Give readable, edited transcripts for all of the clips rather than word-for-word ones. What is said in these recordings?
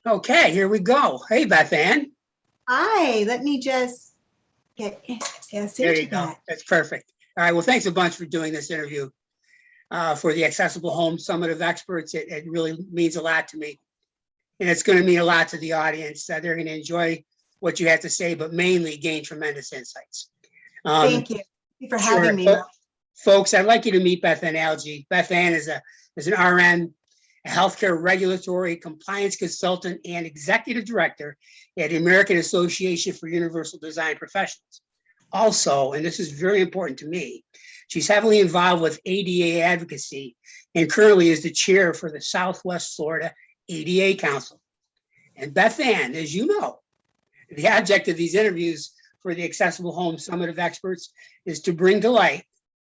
Okay, here we go. Hey, BethAnne. Hi, let me just get us There you into go. that. That's perfect. All right. Well, thanks a bunch for doing this interview for the Accessible Home Summit of Experts. It really means a lot to me. And it's going to mean a lot to the audience. They're going to enjoy what you have to say, but mainly gain tremendous insights. Thank you. Thank you for Sure. having me. Folks, I'd like you to meet BethAnne Algie. BethAnne is an RN, a healthcare regulatory compliance consultant and executive director at the American Association for Universal Design Professionals. Also, and this is very important to me, she's heavily involved with ADA advocacy and currently is the chair for the Southwest Florida ADA Council. And BethAnne, as you know, the object of these interviews for the Accessible Home Summit of Experts is to bring to light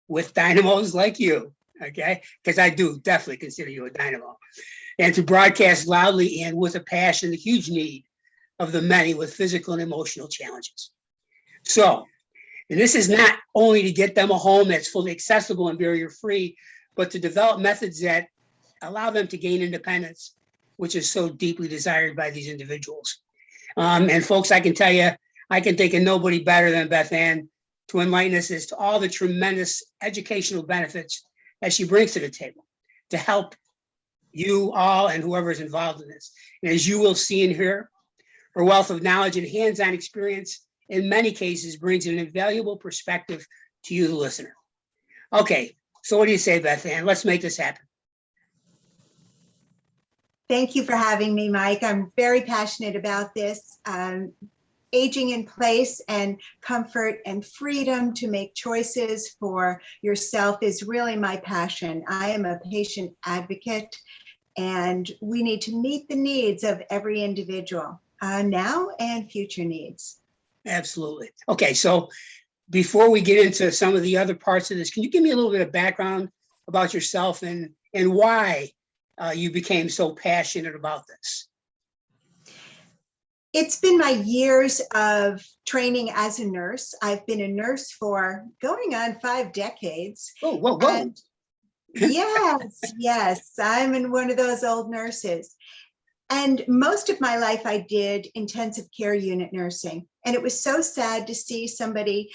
with dynamos like you, okay? Because I do definitely consider you a dynamo. And to broadcast loudly and with a passion, the huge need of the many with physical and emotional challenges. So, and this is not only to get them a home that's fully accessible and barrier-free, but to develop methods that allow them to gain independence, which is so deeply desired by these individuals. And folks, I can tell you, I can think of nobody better than BethAnne to enlighten us as to all the tremendous educational benefits that she brings to the table to help you all and whoever is involved in this. And as you will see and hear, her wealth of knowledge and hands-on experience in many cases brings an invaluable perspective to you, the listener. Okay, so what do you say, BethAnne? Let's make this happen. Thank you for having me, Mike. I'm very passionate about this. Aging in place and comfort and freedom to make choices for yourself is really my passion. I am a patient advocate, and we need to meet the needs of every individual, now and future needs. Absolutely. Okay, so before we get into some of the other parts of this, can you give me a little bit of background about yourself and why you became so passionate about this? It's been my years of training as a nurse. I've been a nurse for going on 5 decades. Oh, whoa. And yes, I'm in one of those old nurses. And most of my life I did intensive care unit nursing. And it was so sad to see somebody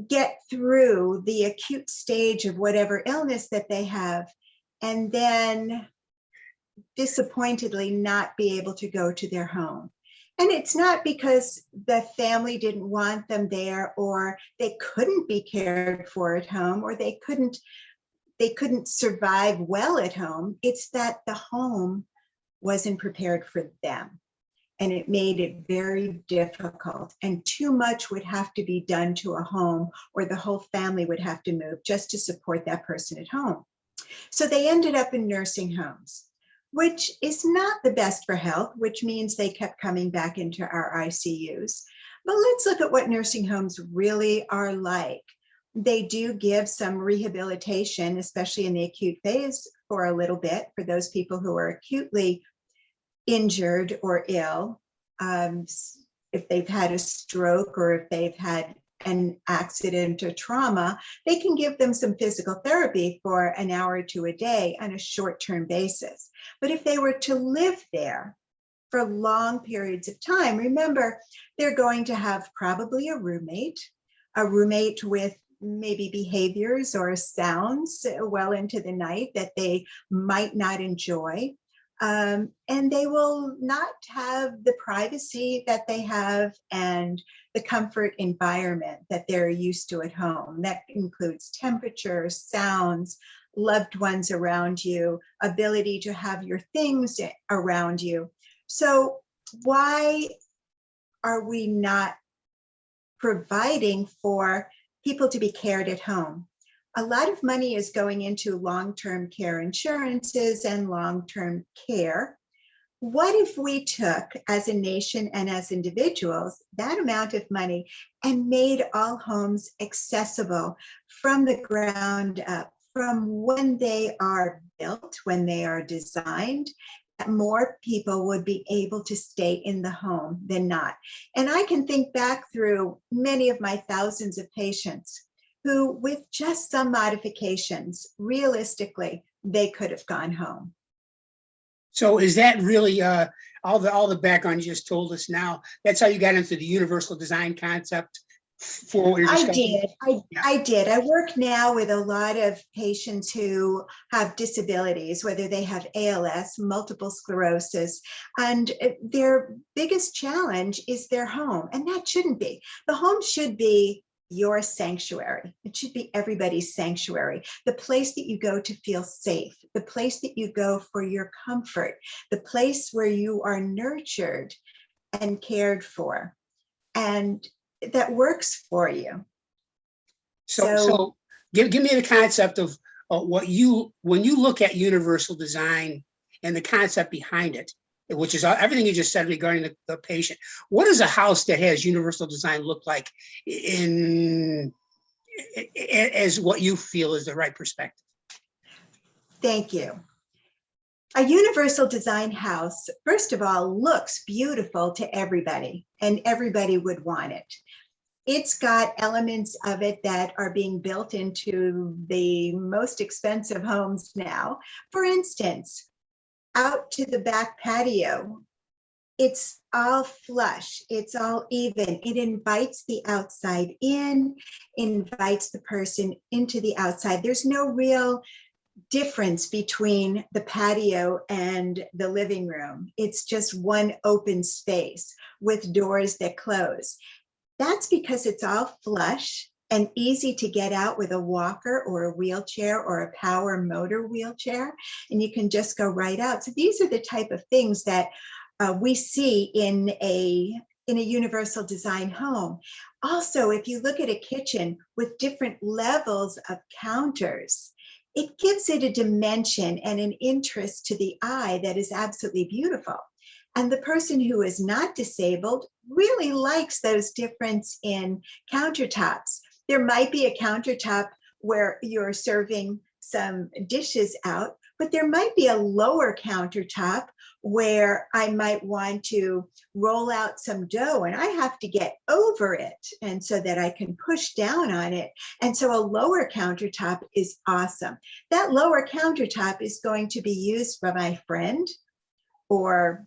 get through the acute stage of whatever illness that they have, and then disappointedly not be able to go to their home. And it's not because the family didn't want them there, or they couldn't be cared for at home, or they couldn't survive well at home. It's that the home wasn't prepared for them. And it made it very difficult. And too much would have to be done to a home, or the whole family would have to move just to support that person at home. So they ended up in nursing homes, which is not the best for health, which means they kept coming back into our ICUs. But let's look at what nursing homes really are like. They do give some rehabilitation, especially in the acute phase, for a little bit, for those people who are acutely injured or ill. If they've had a stroke, or if they've had an accident or trauma, they can give them some physical therapy for an hour or two a day on a short-term basis. But if they were to live there for long periods of time, remember, they're going to have probably a roommate with maybe behaviors or sounds well into the night that they might not enjoy. And they will not have the privacy that they have and the comfort environment that they're used to at home. That includes temperature, sounds, loved ones around you, ability to have your things around you. So why are we not providing for people to be cared at home? A lot of money is going into long-term care insurances and long-term care. What if we took, as a nation and as individuals, that amount of money and made all homes accessible from the ground up, from when they are built, when they are designed? More people would be able to stay in the home than not. And I can think back through many of my thousands of patients who, with just some modifications, realistically, they could have gone home. So is that really all the background you just told us now? That's how you got into the universal design concept for what you're I discussing? did. Yeah. I did. I work now with a lot of patients who have disabilities, whether they have ALS, multiple sclerosis, and their biggest challenge is their home. And that shouldn't be. The home should be your sanctuary. It should be everybody's sanctuary. The place that you go to feel safe, the place that you go for your comfort, the place where you are nurtured and cared for, and that works for you. So give me the concept of when you look at universal design and the concept behind it, which is everything you just said regarding the patient. What does a house that has universal design look like as what you feel is the right perspective? Thank you. A universal design house, first of all, looks beautiful to everybody, and everybody would want it. It's got elements of it that are being built into the most expensive homes now. For instance, out to the back patio, it's all flush, it's all even. It invites the outside in, invites the person into the outside. There's no real difference between the patio and the living room. It's just one open space with doors that close. That's because it's all flush and easy to get out with a walker or a wheelchair or a power motor wheelchair, and you can just go right out. So these are the type of things that we see in a universal design home. Also, if you look at a kitchen with different levels of counters, it gives it a dimension and an interest to the eye that is absolutely beautiful. And the person who is not disabled really likes those difference in countertops. There might be a countertop where you're serving some dishes out, but there might be a lower countertop where I might want to roll out some dough and I have to get over it, and so that I can push down on it. And so a lower countertop is awesome. That lower countertop is going to be used by my friend or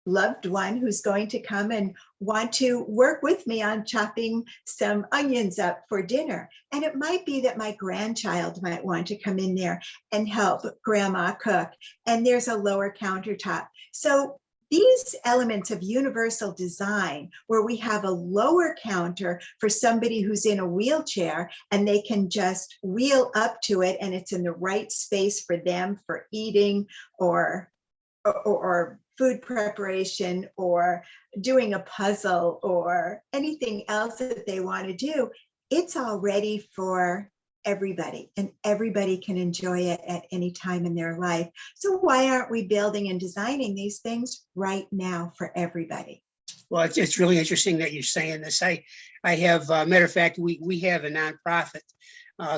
loved one who's going to come and want to work with me on chopping some onions up for dinner. And it might be that my grandchild might want to come in there and help grandma cook, and there's a lower countertop. So these elements of universal design, where we have a lower counter for somebody who's in a wheelchair and they can just wheel up to it and it's in the right space for them for eating or food preparation or doing a puzzle or anything else that they want to do, it's all ready for everybody, and everybody can enjoy it at any time in their life. So why aren't we building and designing these things right now for everybody? Well, it's really interesting that you're saying this. I have, matter of fact, we have a nonprofit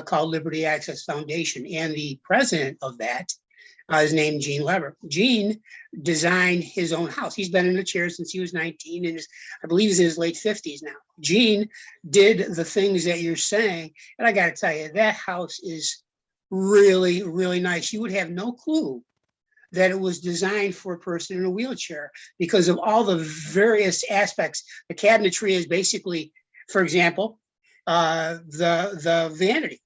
called Liberty Access Foundation, and the president of that is named Gene Lever. Gene designed his own house. He's been in a chair since he was 19, and I believe he's in his late 50s now. Gene did the things that you're saying, and I got to tell you, that house is really, really nice. You would have no clue that it was designed for a person in a wheelchair because of all the various aspects. The cabinetry is basically, for example, the vanity.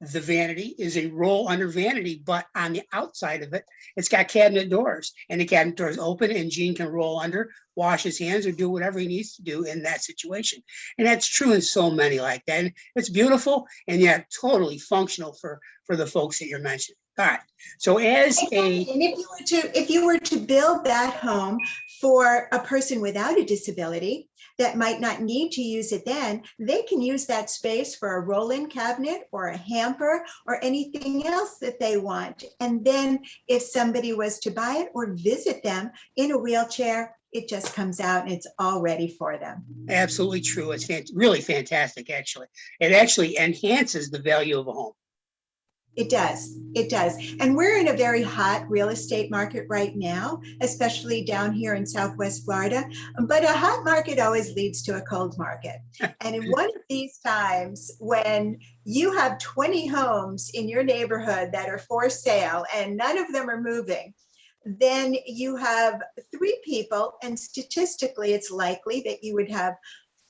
The vanity is a roll under vanity, but on the outside of it, it's got cabinet doors, and the cabinet doors open and Gene can roll under, wash his hands, or do whatever he needs to do in that situation. And that's true in so many like that. And it's beautiful and yet totally functional for the folks that you're mentioning. All right. So as and if you were to build that home for a person without a disability that might not need to use it, then they can use that space for a roll-in cabinet or a hamper or anything else that they want. And then if somebody was to buy it or visit them in a wheelchair, it just comes out and it's all ready for them. Absolutely true. It's really fantastic, actually. It actually enhances the value of a home. It does. It does. And we're in a very hot real estate market right now, especially down here in Southwest Florida. But a hot market always leads to a cold market. And in one of these times when you have 20 homes in your neighborhood that are for sale and none of them are moving, then you have 3 people, and statistically it's likely that you would have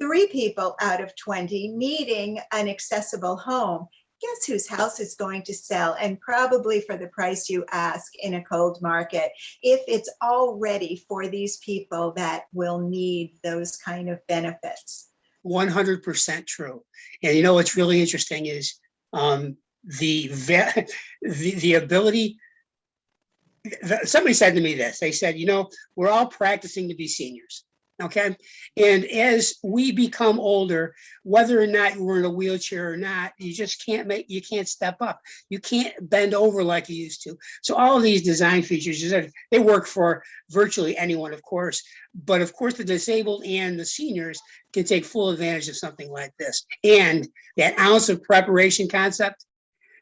3 people out of 20 needing an accessible home. Guess whose house is going to sell, and probably for the price you ask in a cold market, if it's all ready for these people that will need those kind of benefits. 100% true. And you know what's really interesting is the ability. Somebody said to me this. They said, you know, we're all practicing to be seniors. Okay. And as we become older, whether or not we're in a wheelchair or not, you just you can't step up. You can't bend over like you used to. So all of these design features, they work for virtually anyone, of course. But of course, the disabled and the seniors can take full advantage of something like this. And that ounce of preparation concept,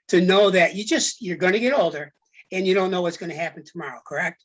to know that you're going to get older and you don't know what's going to happen tomorrow, correct?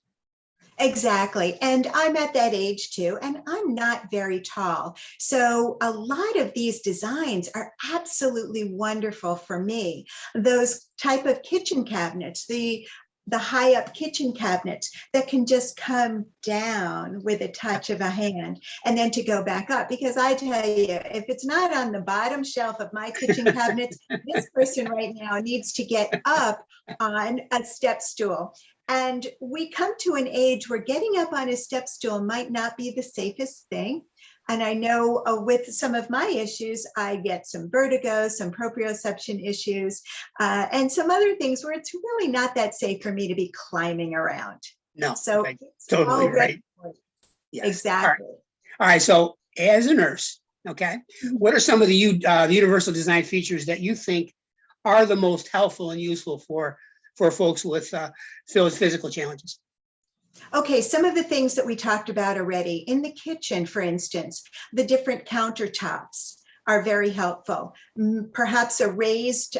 Exactly. And I'm at that age too, and I'm not very tall. So a lot of these designs are absolutely wonderful for me. Those type of kitchen cabinets, the high up kitchen cabinets that can just come down with a touch of a hand and then to go back up. Because I tell you, if it's not on the bottom shelf of my kitchen cabinets, this person right now needs to get up on a step stool. And we come to an age where getting up on a step stool might not be the safest thing. And I know with some of my issues, I get some vertigo, some proprioception issues, and some other things where it's really not that safe for me to be climbing around. No, So okay. Totally right. Yes. Exactly. All right. So as a nurse, okay, what are some of the universal design features that you think are the most helpful and useful for folks with physical challenges? Okay, some of the things that we talked about already. In the kitchen, for instance, the different countertops are very helpful. Perhaps a raised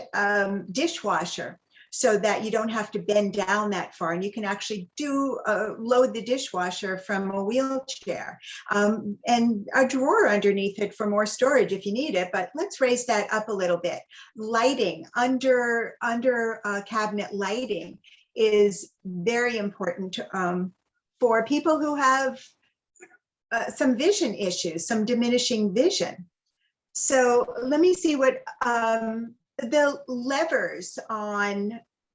dishwasher, so that you don't have to bend down that far, and you can actually load the dishwasher from a wheelchair, and a drawer underneath it for more storage if you need it, but let's raise that up a little bit. Lighting, under cabinet lighting is very important for people who have some vision issues, some diminishing vision. So let me see what the levers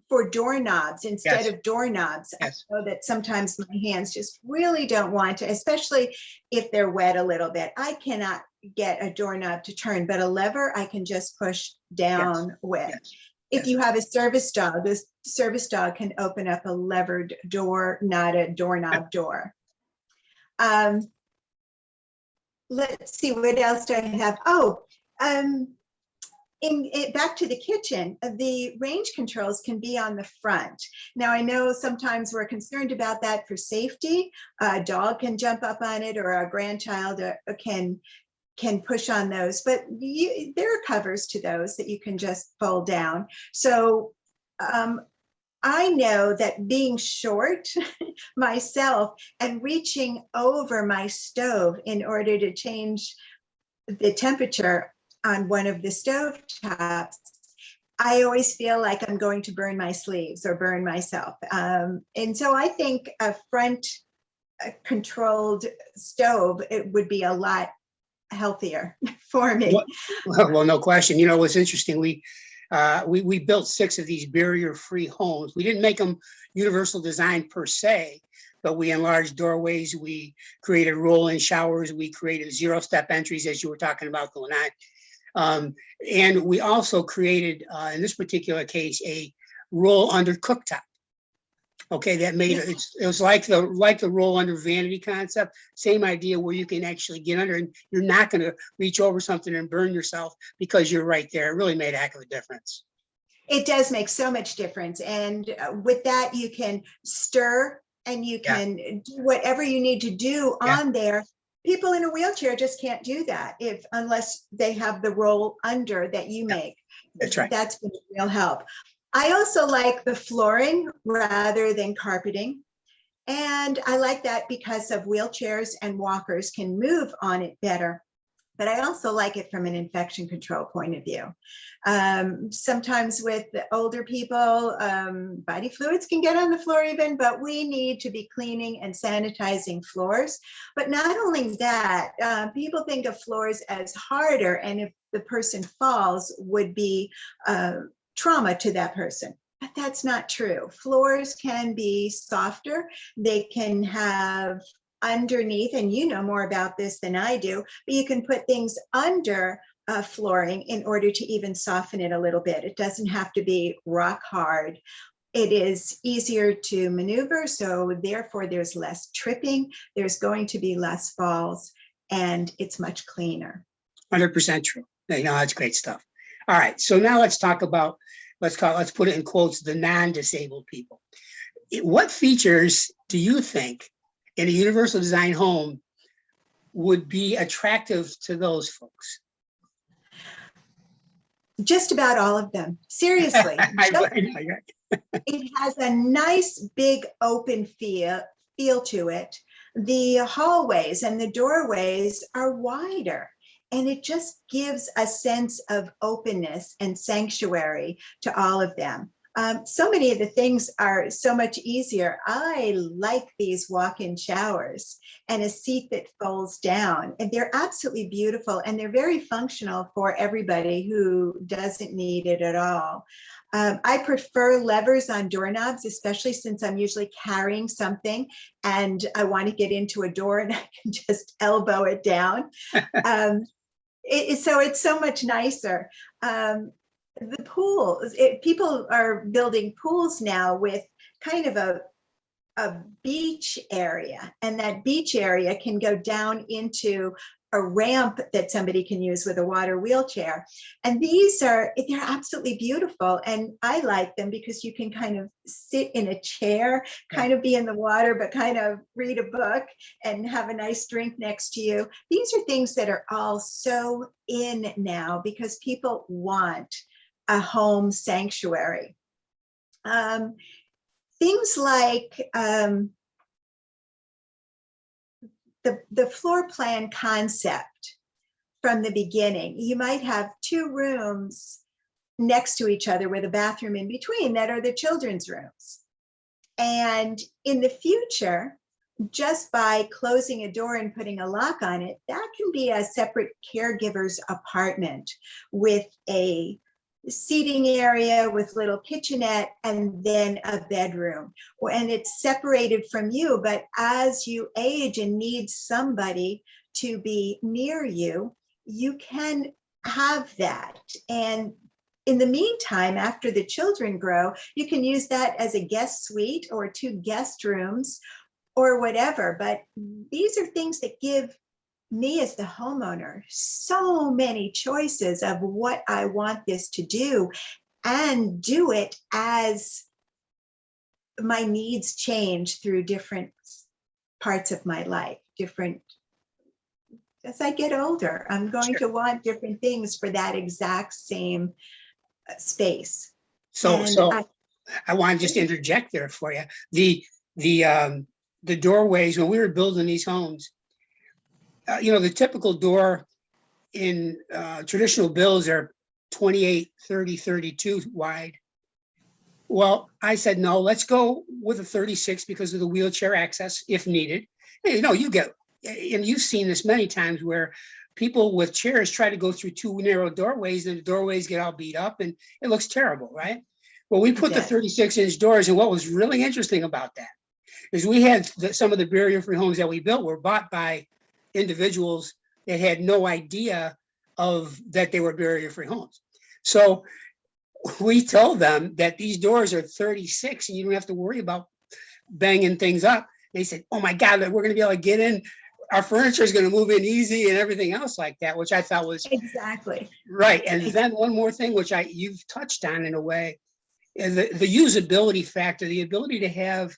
for doorknobs instead of doorknobs. Yes. I know that sometimes my hands just really don't want to, especially if they're wet a little bit. I cannot get a doorknob to turn, but a lever I can just push down with. Yes. If you have a service dog, this service dog can open up a levered door, not a doorknob door. Let's see, what else do I have? Oh, back to the kitchen, the range controls can be on the front. Now, I know sometimes we're concerned about that for safety. A dog can jump up on it, or a grandchild can push on those, but there are covers to those that you can just fold down. So I know that being short myself and reaching over my stove in order to change the temperature on one of the stove tops, I always feel like I'm going to burn my sleeves or burn myself. And so I think a front controlled stove, it would be a lot healthier for me. Well, no question. You know, what's interesting, we built 6 of these barrier-free homes. We didn't make them universal design per se, but we enlarged doorways. We created roll-in showers. We created 0-step entries, as you were talking about going on. And we also created, in this particular case, a roll-under cooktop. Okay, that made it was like the roll under vanity concept. Same idea, where you can actually get under and you're not going to reach over something and burn yourself because you're right there. It really made a heck of a difference. It does make so much difference. And with that, you can stir and you can do whatever you need to do on there. People in a wheelchair just can't do that unless they have the roll under that you make. That's right. That's been a real help. I also like the flooring rather than carpeting. And I like that because of wheelchairs and walkers can move on it better. but I also like it from an infection control point of view. Sometimes with the older people, body fluids can get on the floor even, but we need to be cleaning and sanitizing floors. But not only that, people think of floors as harder, and if the person falls would be trauma to that person. But that's not true. Floors can be softer. They can have underneath, and you know more about this than I do, but you can put things under flooring in order to even soften it a little bit. It doesn't have to be rock hard. It is easier to maneuver, so therefore there's less tripping, there's going to be less falls, and it's much cleaner. 100% true. You know, that's great stuff. All right, so now let's talk about, let's put it in quotes, the non-disabled people. What features do you think in a universal design home would be attractive to those folks? Just about all of them. Seriously. It has a nice big open feel to it. The hallways and the doorways are wider, and it just gives a sense of openness and sanctuary to all of them. So many of the things are so much easier. I like these walk-in showers and a seat that folds down, and they're absolutely beautiful, and they're very functional for everybody who doesn't need it at all. I prefer levers on doorknobs, especially since I'm usually carrying something and I want to get into a door and I can just elbow it down. So it's so much nicer. The pools, people are building pools now with kind of a beach area, and that beach area can go down into a ramp that somebody can use with a water wheelchair. And they're absolutely beautiful. And I like them because you can kind of sit in a chair, kind of be in the water, but kind of read a book and have a nice drink next to you. These are things that are all so in now because people want a home sanctuary. Things like the floor plan concept from the beginning. You might have two rooms next to each other with a bathroom in between that are the children's rooms. And in the future, just by closing a door and putting a lock on it, that can be a separate caregiver's apartment with a seating area with little kitchenette and then a bedroom, and it's separated from you. But as you age and need somebody to be near you, you can have that. And in the meantime, after the children grow, you can use that as a guest suite or 2 guest rooms or whatever. But these are things that give me as the homeowner so many choices of what I want this to do, and do it as my needs change through different parts of my life. As I get older, I'm going to want different things for that exact same space. So I want to just interject there for you. The doorways, when we were building these homes, the typical door in traditional builds are 28, 30, 32 wide. Well, I said, no, let's go with a 36 because of the wheelchair access if needed. You get, and you've seen this many times where people with chairs try to go through 2 narrow doorways and the doorways get all beat up and it looks terrible, right? Well, we put the 36-inch doors, and what was really interesting about that is we had some of the barrier-free homes that we built were bought by individuals that had no idea that they were barrier-free homes. So we told them that these doors are 36 and you don't have to worry about banging things up. They said, oh my God, we're going to be able to get in. Our furniture is going to move in easy and everything else like that, which I thought was exactly right. And then one more thing, which you've touched on in a way, is the usability factor, the ability to have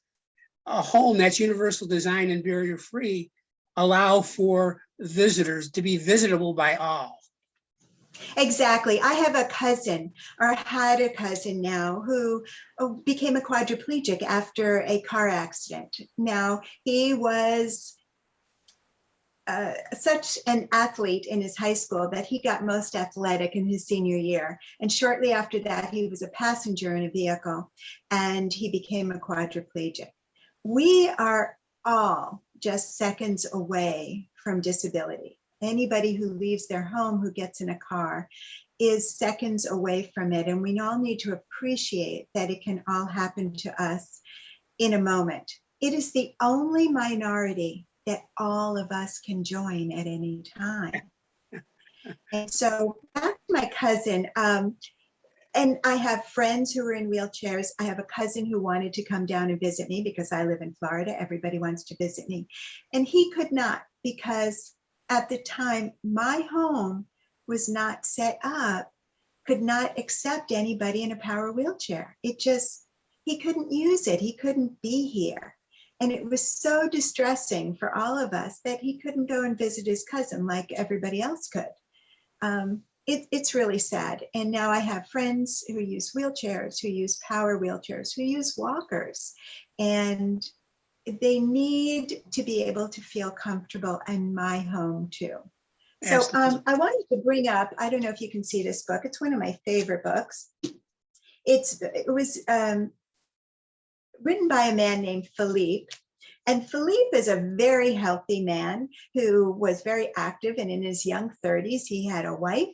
a home that's universal design and barrier-free, allow for visitors to be visitable by all. Exactly. I have a cousin, or had a cousin now, who became a quadriplegic after a car accident. Now, he was such an athlete in his high school that he got most athletic in his senior year. And shortly after that, he was a passenger in a vehicle and he became a quadriplegic. We are all just seconds away from disability. Anybody who leaves their home, who gets in a car, is seconds away from it. And we all need to appreciate that it can all happen to us in a moment. It is the only minority that all of us can join at any time. And so back to my cousin, and I have friends who are in wheelchairs. I have a cousin who wanted to come down and visit me because I live in Florida. Everybody wants to visit me. And he could not because at the time, my home was not set up, could not accept anybody in a power wheelchair. It just, he couldn't use it. He couldn't be here. And it was so distressing for all of us that he couldn't go and visit his cousin like everybody else could. It's really sad. And now I have friends who use wheelchairs, who use power wheelchairs, who use walkers. And they need to be able to feel comfortable in my home too. So I wanted to bring up, I don't know if you can see this book. It's one of my favorite books. It was written by a man named Philippe. And Philippe is a very healthy man who was very active, and in his young 30s, he had a wife,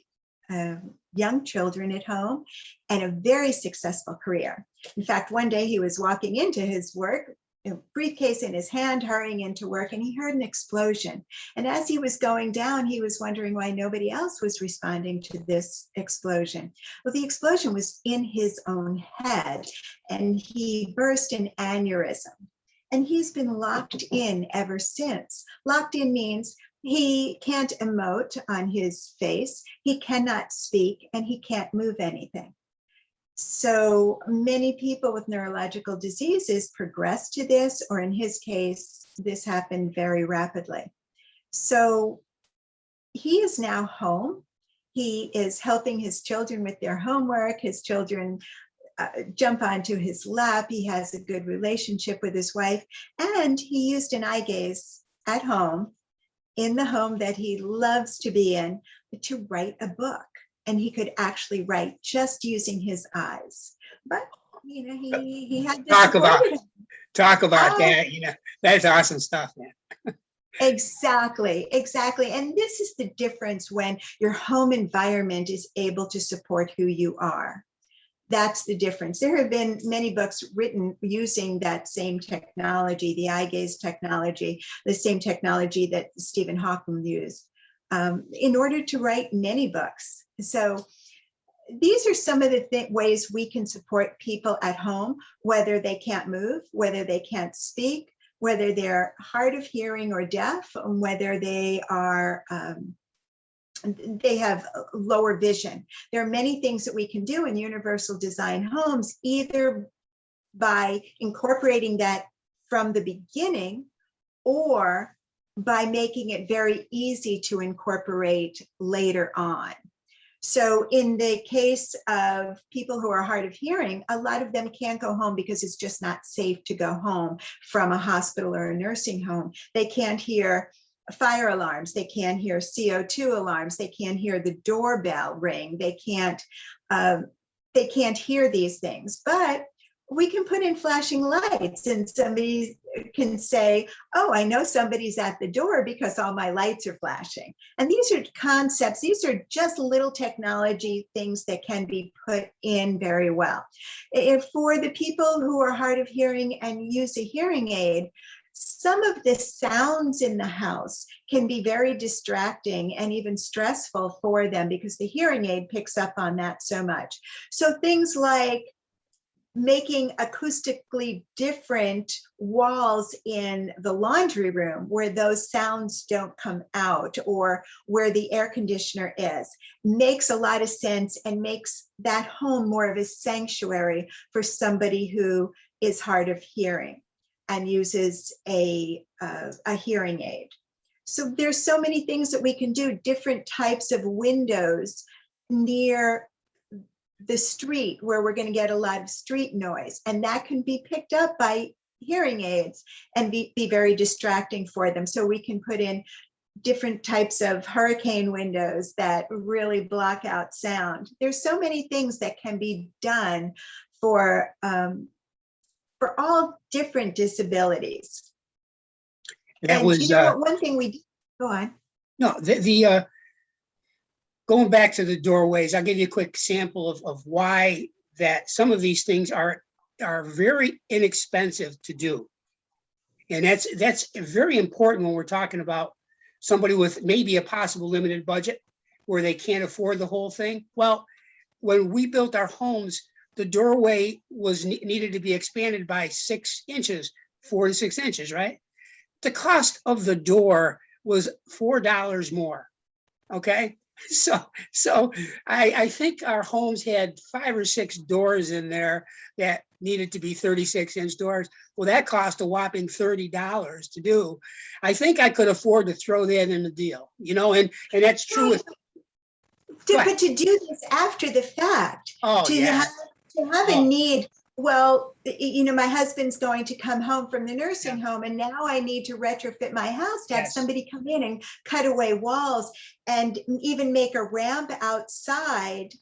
young children at home, and a very successful career. In fact, one day he was walking into his work, a briefcase in his hand, hurrying into work, and he heard an explosion. And as he was going down, he was wondering why nobody else was responding to this explosion. Well, the explosion was in his own head, and he burst an aneurysm. And he's been locked in ever since. Locked in means he can't emote on his face, he cannot speak, and he can't move anything. So many people with neurological diseases progress to this, or in his case, this happened very rapidly. So he is now home. He is helping his children with their homework. His children jump onto his lap. He has a good relationship with his wife, and he used an eye gaze at home, in the home that he loves to be in, to write a book. And he could actually write just using his eyes. But you know, he had to talk about that. You know, that's awesome stuff, man. Exactly. And this is the difference when your home environment is able to support who you are. That's the difference. There have been many books written using that same technology, the eye gaze technology, the same technology that Stephen Hawking used, in order to write many books. So these are some of the ways we can support people at home, whether they can't move, whether they can't speak, whether they're hard of hearing or deaf, whether they are they have lower vision. There are many things that we can do in universal design homes, either by incorporating that from the beginning or by making it very easy to incorporate later on. So in the case of people who are hard of hearing, a lot of them can't go home because it's just not safe to go home from a hospital or a nursing home. They can't hear fire alarms, they can't hear CO2 alarms, they can't hear the doorbell ring, they can't hear these things. But we can put in flashing lights, and somebody can say, oh, I know somebody's at the door because all my lights are flashing. And these are concepts, these are just little technology things that can be put in very well. If for the people who are hard of hearing and use a hearing aid, some of the sounds in the house can be very distracting and even stressful for them because the hearing aid picks up on that so much. So things like making acoustically different walls in the laundry room where those sounds don't come out, or where the air conditioner is, makes a lot of sense and makes that home more of a sanctuary for somebody who is hard of hearing and uses a hearing aid. So there's so many things that we can do, different types of windows near the street where we're going to get a lot of street noise, and that can be picked up by hearing aids and be very distracting for them. So we can put in different types of hurricane windows that really block out sound. There's so many things that can be done for all different disabilities. That And was you know what, one thing we, go on. no, the going back to the doorways, I'll give you a quick sample of why that some of these things are very inexpensive to do. And that's very important when we're talking about somebody with maybe a possible limited budget where they can't afford the whole thing. Well, when we built our homes, the doorway was needed to be expanded by 6 inches, 4 to 6 inches, right? The cost of the door was $4 more. Okay. So I think our homes had 5 or 6 doors in there that needed to be 36-inch doors. Well, that cost a whopping $30 to do. I think I could afford to throw that in the deal, you know, and that's true with. But to do this after the fact, Oh, to yeah. have a need. Well, you know, my husband's going to come home from the nursing home, and now I need to retrofit my house to have somebody come in and cut away walls and even make a ramp outside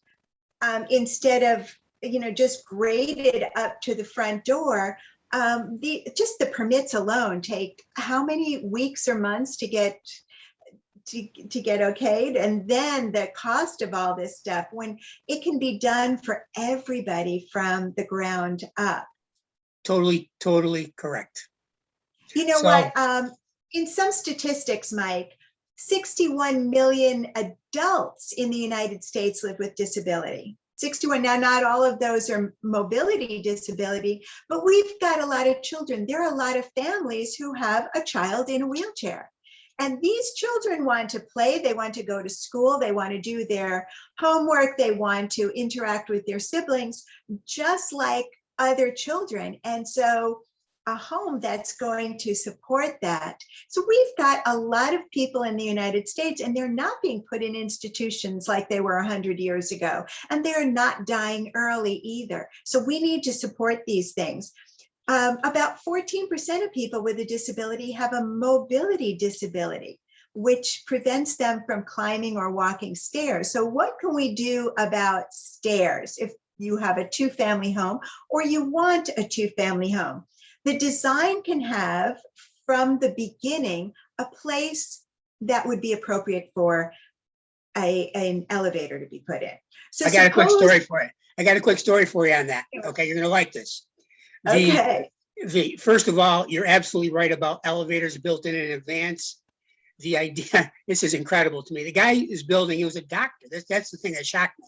instead of, you know, just graded up to the front door. Just the permits alone take how many weeks or months to get okayed, and then the cost of all this stuff when it can be done for everybody from the ground up. Totally correct. You know what? In some statistics, Mike, 61 million adults in the United States live with disability. 61. Now, not all of those are mobility disability, but we've got a lot of children. There are a lot of families who have a child in a wheelchair. And these children want to play, they want to go to school, they want to do their homework, they want to interact with their siblings, just like other children. And so a home that's going to support that. So we've got a lot of people in the United States, and they're not being put in institutions like they were 100 years ago. And they're not dying early either. So we need to support these things. About 14% of people with a disability have a mobility disability, which prevents them from climbing or walking stairs. So what can we do about stairs if you have a 2-family home or you want a 2-family home? The design can have, from the beginning, a place that would be appropriate for an elevator to be put in. So I got a quick story for you. I got a quick story for you on that. Okay, you're gonna like this. First of all, you're absolutely right about elevators built in advance. The idea, this is incredible to me. The guy is building, he was a doctor. That's the thing that shocked me.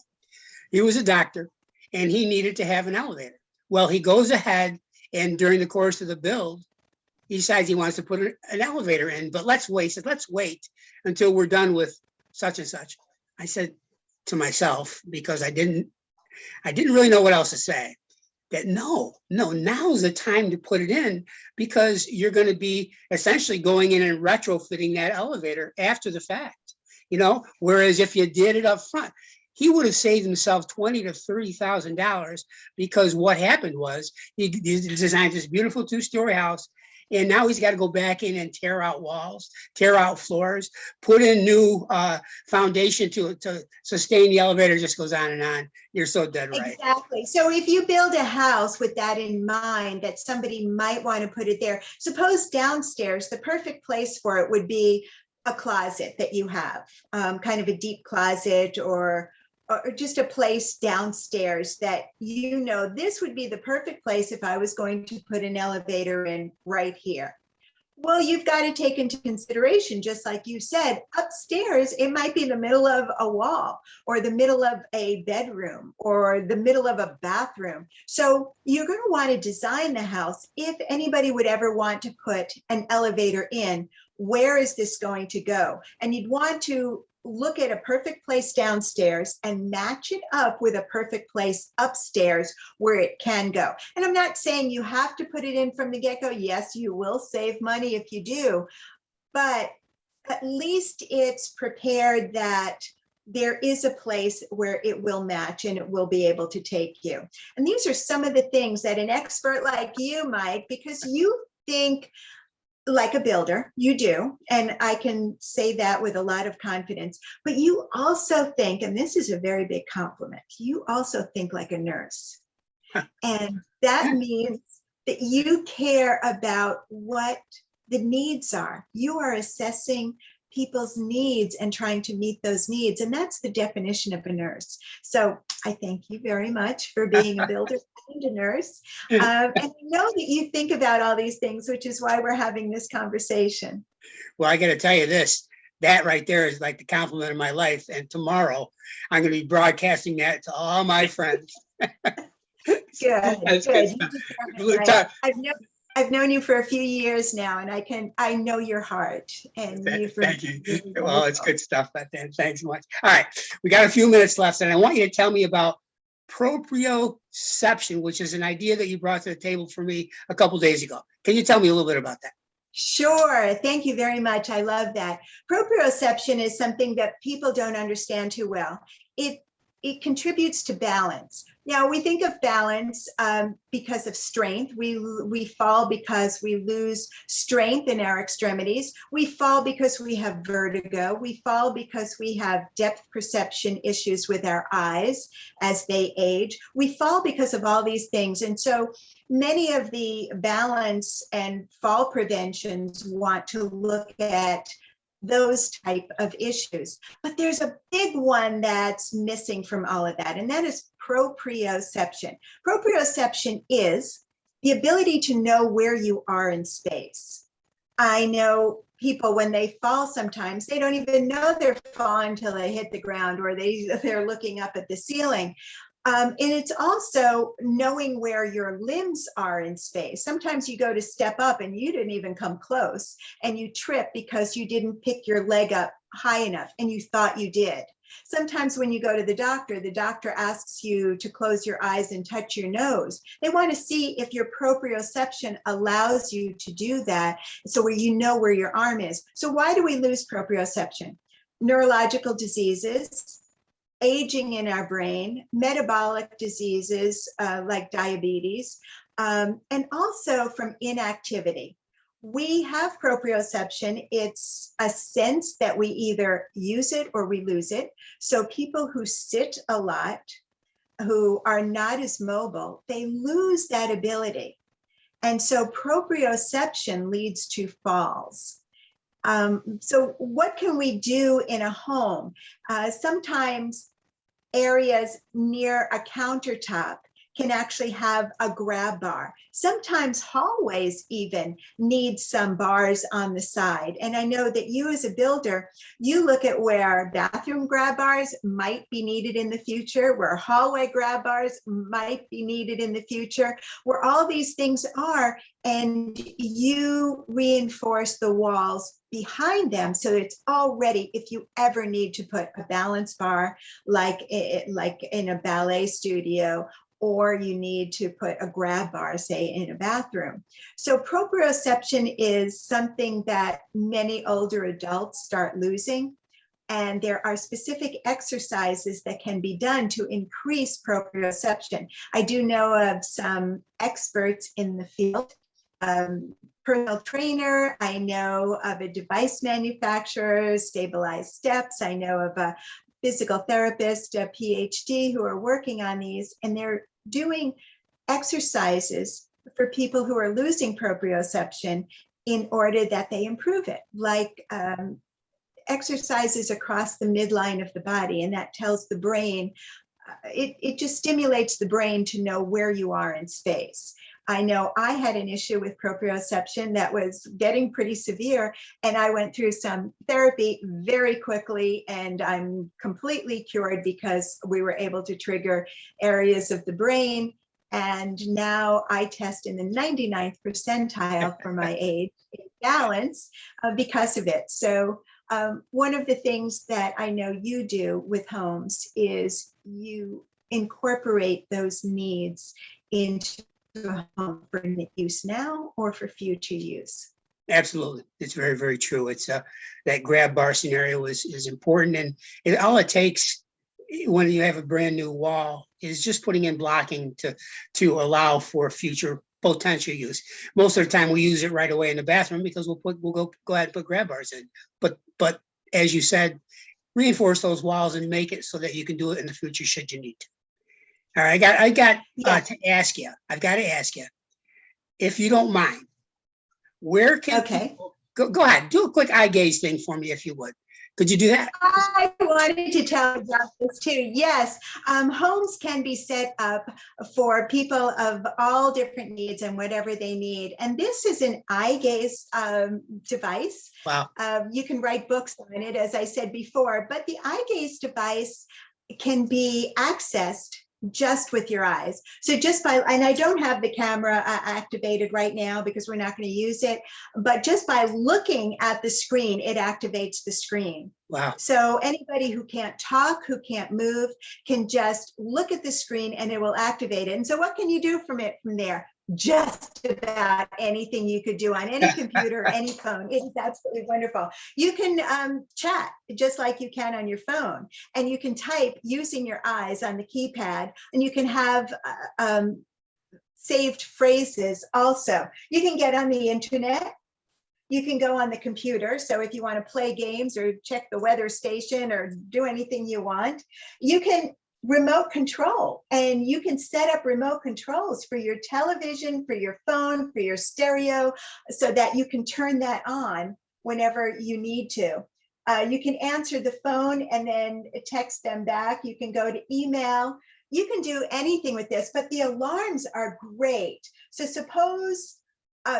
He was a doctor and he needed to have an elevator. Well, he goes ahead and during the course of the build, he decides he wants to put an elevator in, but let's wait until we're done with such and such. I said to myself, because I didn't really know what else to say, that no, now's the time to put it in because you're going to be essentially going in and retrofitting that elevator after the fact, you know, whereas if you did it up front, he would have saved himself $20,000 to $30,000 because what happened was he designed this beautiful 2-story house. And now he's got to go back in and tear out walls, tear out floors, put in new foundation to sustain the elevator. Just goes on and on. You're so dead right. Exactly. So if you build a house with that in mind, that somebody might want to put it there, suppose downstairs, the perfect place for it would be a closet that you have, kind of a deep closet or just a place downstairs that, you know, this would be the perfect place if I was going to put an elevator in right here. Well, you've got to take into consideration, just like you said, upstairs, it might be the middle of a wall or the middle of a bedroom or the middle of a bathroom. So you're going to want to design the house. If anybody would ever want to put an elevator in, where is this going to go? And you'd want to look at a perfect place downstairs and match it up with a perfect place upstairs where it can go. And I'm not saying you have to put it in from the get-go. Yes, you will save money if you do, but at least it's prepared that there is a place where it will match and it will be able to take you. And these are some of the things that an expert like you, Mike, because you think like a builder, you do. And I can say that with a lot of confidence. But you also think, and this is a very big compliment, you also think like a nurse. And that means that you care about what the needs are. You are assessing people's needs and trying to meet those needs. And that's the definition of a nurse. So I thank you very much for being a builder and a nurse. And I know that you think about all these things, which is why we're having this conversation. Well, I got to tell you this, that right there is like the compliment of my life. And tomorrow I'm going to be broadcasting that to all my friends. Good, That's good. good You deserve it, stuff. right? I've known you for a few years now, and I know your heart, and you've Thank you. really Well, it's wonderful. good stuff, BethAnne. Thanks so much. All right, we got a few minutes left, and I want you to tell me about proprioception, which is an idea that you brought to the table for me a couple days ago. Can you tell me a little bit about that? Sure. Thank you very much. I love that. Proprioception is something that people don't understand too well. It contributes to balance. Now, we think of balance because of strength. We fall because we lose strength in our extremities. We fall because we have vertigo. We fall because we have depth perception issues with our eyes as they age. We fall because of all these things. And so many of the balance and fall preventions want to look at those type of issues. But there's a big one that's missing from all of that, and that is proprioception. Proprioception is the ability to know where you are in space. I know people, when they fall, sometimes they don't even know they're falling until they hit the ground, or they're looking up at the ceiling. And it's also knowing where your limbs are in space. Sometimes you go to step up and you didn't even come close, and you trip because you didn't pick your leg up high enough and you thought you did. Sometimes when you go to the doctor asks you to close your eyes and touch your nose. They want to see if your proprioception allows you to do that, so where you know where your arm is. So why do we lose proprioception? Neurological diseases, aging in our brain, metabolic diseases like diabetes, and also from inactivity. We have proprioception. It's a sense that we either use it or we lose it. So people who sit a lot, who are not as mobile, they lose that ability. And so proprioception leads to falls. So what can we do in a home? Sometimes areas near a countertop can actually have a grab bar. Sometimes hallways even need some bars on the side. And I know that you as a builder, you look at where bathroom grab bars might be needed in the future, where hallway grab bars might be needed in the future, where all these things are, and you reinforce the walls behind them so that it's all ready if you ever need to put a balance bar like in a ballet studio, or you need to put a grab bar, say, in a bathroom. So proprioception is something that many older adults start losing. And there are specific exercises that can be done to increase proprioception. I do know of some experts in the field, personal trainer. I know of a device manufacturer, Stabilized Steps. I know of a physical therapist, a PhD, who are working on these, and they're doing exercises for people who are losing proprioception in order that they improve it, like exercises across the midline of the body, and that tells the brain, it just stimulates the brain to know where you are in space. I know I had an issue with proprioception that was getting pretty severe, and I went through some therapy very quickly, and I'm completely cured because we were able to trigger areas of the brain. And now I test in the 99th percentile for my age in balance because of it. So one of the things that I know you do with homes is you incorporate those needs into a home for use now or for future use. Absolutely. It's very, very true. It's that grab bar scenario is important. And all it takes when you have a brand new wall is just putting in blocking to allow for future potential use. Most of the time we use it right away in the bathroom because we'll go ahead and put grab bars in. But as you said, reinforce those walls and make it so that you can do it in the future should you need to. All right, I got to ask you. I've got to ask you, if you don't mind, where can people go ahead, do a quick eye gaze thing for me if you would. Could you do that? I wanted to tell you about this too. Yes, homes can be set up for people of all different needs and whatever they need. And this is an eye gaze device. Wow. You can write books on it, as I said before, but the eye gaze device can be accessed just with your eyes. So just by, and I don't have the camera activated right now because we're not going to use it, but just by looking at the screen, it activates the screen. Wow. So anybody who can't talk, who can't move, can just look at the screen and it will activate it. And so what can you do from there? Just about anything you could do on any computer, any phone. It is absolutely wonderful. You can chat just like you can on your phone, and you can type using your eyes on the keypad, and you can have saved phrases also. You can get on the internet. You can go on the computer. So if you want to play games or check the weather station or do anything you want, you can remote control, and you can set up remote controls for your television, for your phone, for your stereo, so that you can turn that on whenever you need to. You can answer the phone and then text them back. You can go to email. You can do anything with this, but the alarms are great. So suppose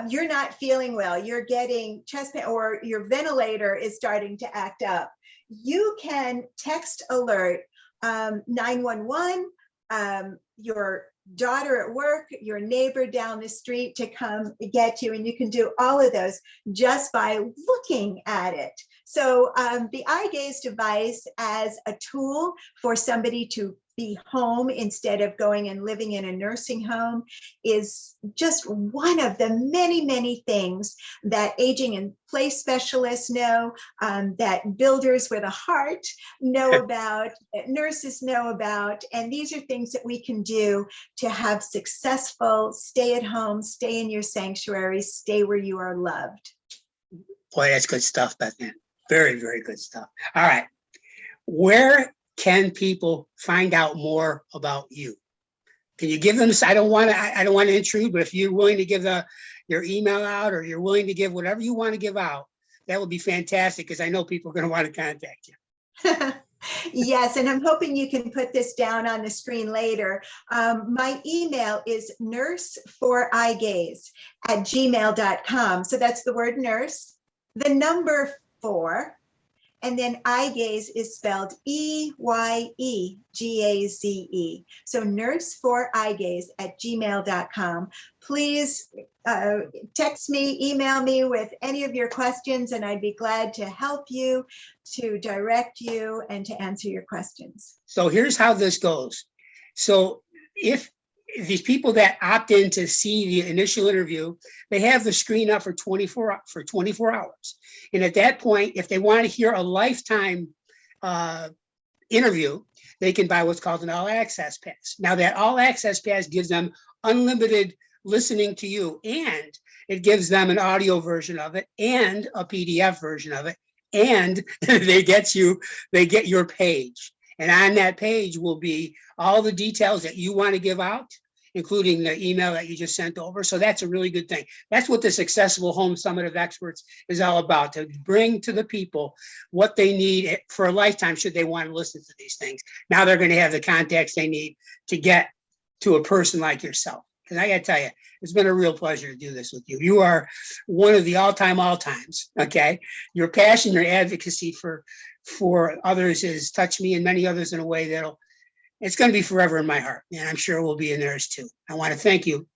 you're not feeling well, you're getting chest pain, or your ventilator is starting to act up. You can text alert 911, your daughter at work, your neighbor down the street to come get you, and you can do all of those just by looking at it. So the eye gaze device as a tool for somebody to be home instead of going and living in a nursing home is just one of the many, many things that aging in place specialists know, that builders with a heart know about, that nurses know about. And these are things that we can do to have successful stay at home, stay in your sanctuary, stay where you are loved. Boy, that's good stuff, BethAnne. Very, very good stuff. All right. Where can people find out more about you? Can you give them this? I don't want to intrude, but if you're willing to give your email out, or you're willing to give whatever you want to give out, that would be fantastic, because I know people are going to want to contact you. Yes, and I'm hoping you can put this down on the screen later. My email is nurse4eyegaze@gmail.com. So that's the word nurse, the number 4, and then eye gaze is spelled EYEGAZE. So nurse4eyegaze@gmail.com. Please text me, email me with any of your questions, and I'd be glad to help you, to direct you, and to answer your questions. So here's how this goes. So if these people that opt in to see the initial interview, they have the screen up for 24 hours. And at that point, if they want to hear a lifetime interview, they can buy what's called an all access pass. Now that all access pass gives them unlimited listening to you, and it gives them an audio version of it and a PDF version of it, and they get your page. And on that page will be all the details that you want to give out, including the email that you just sent over. So that's a really good thing. That's what this Accessible Home Summit of Experts is all about, to bring to the people what they need for a lifetime should they want to listen to these things. Now they're going to have the contacts they need to get to a person like yourself. And I got to tell you, it's been a real pleasure to do this with you. You are one of the all-times, okay? Your passion, your advocacy for others has touched me and many others in a way it's going to be forever in my heart, and I'm sure it will be in theirs too. I want to thank you.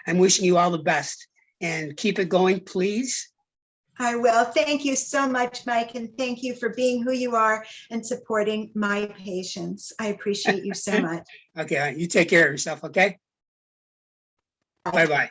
I'm wishing you all the best, and keep it going, please. I will. Thank you so much, Mike, and thank you for being who you are and supporting my patients. I appreciate you so much. Okay, you take care of yourself, okay? Bye-bye.